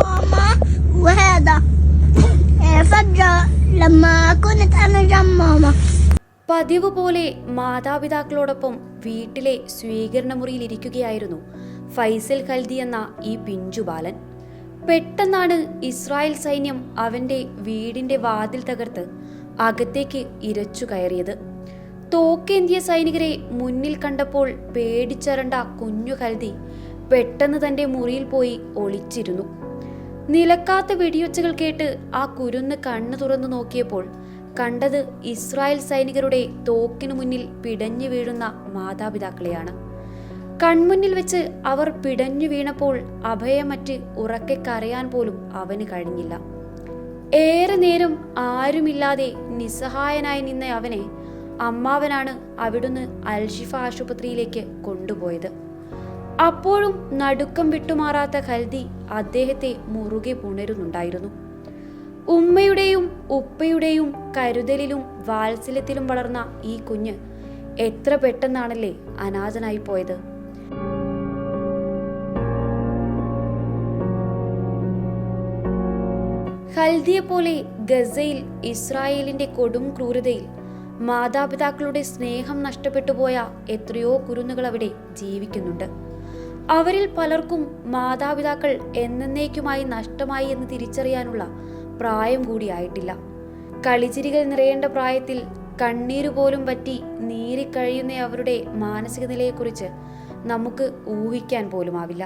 ماما وهذا فجأة لما كنت أنا جنب ماما. പതിവ് പോലെ മാതാപിതാക്കളോടൊപ്പം വീട്ടിലെ സ്വീകരണ മുറിയിലിരിക്കുകയായിരുന്നു ഫൈസൽ ഖൽദി എന്ന ഈ പിഞ്ചു ബാലൻ. പെട്ടെന്നാണ് ഇസ്രായേൽ സൈന്യം അവന്റെ വീടിന്റെ വാതിൽ തകർത്ത് അകത്തേക്ക് ഇരച്ചു കയറിയത്. തോക്കേന്തിയ സൈനികരെ മുന്നിൽ കണ്ടപ്പോൾ പേടിച്ചരണ്ട കുഞ്ഞു ഖൽദി പെട്ടെന്ന് തന്റെ മുറിയിൽ പോയി ഒളിച്ചിരുന്നു. നിലക്കാത്ത വെടിയൊച്ചകൾ കേട്ട് ആ കുരുന്ന് കണ്ണു തുറന്നു നോക്കിയപ്പോൾ കണ്ടത് ഇസ്രായേൽ സൈനികരുടെ തോക്കിനു മുന്നിൽ പിടഞ്ഞു വീഴുന്ന മാതാപിതാക്കളെയാണ്. കൺമുന്നിൽ വെച്ച് അവർ പിടഞ്ഞു വീണപ്പോൾ അഭയമറ്റ് ഉറക്കെ കരയാൻ പോലും അവന് കഴിഞ്ഞില്ല. ഏറെ നേരം ആരുമില്ലാതെ നിസ്സഹായനായി നിന്ന അവനെ അമ്മാവനാണ് അവിടുന്ന് അൽഷിഫ ആശുപത്രിയിലേക്ക് കൊണ്ടുപോയത്. അപ്പോഴും നടുക്കം വിട്ടുമാറാത്ത ഖൽദി അദ്ദേഹത്തെ മുറുകെ പുണരുന്നുണ്ടായിരുന്നു. ഉമ്മയുടെയും ഉപ്പയുടെയും കരുതലിലും വാത്സല്യത്തിലും വളർന്ന ഈ കുഞ്ഞ് എത്ര പെട്ടെന്നാണല്ലേ അനാഥനായി പോയത്. ഖൽദിയെ പോലെ ഗസയിൽ ഇസ്രായേലിന്റെ കൊടും ക്രൂരതയിൽ മാതാപിതാക്കളുടെ സ്നേഹം നഷ്ടപ്പെട്ടു പോയ എത്രയോ കുരുന്നുകൾ അവിടെ ജീവിക്കുന്നുണ്ട്. അവരിൽ പലർക്കും മാതാപിതാക്കൾ എന്നേക്കുമായി നഷ്ടമായി എന്ന് തിരിച്ചറിയാനുള്ള പ്രായം കൂടിയായിട്ടില്ല. കളിച്ചിരികൾ നിറയേണ്ട പ്രായത്തിൽ കണ്ണീരുപോലും പറ്റി നീറിക്കഴിയുന്ന അവരുടെ മാനസിക നിലയെക്കുറിച്ച് നമുക്ക് ഊഹിക്കാൻ പോലുമാവില്ല.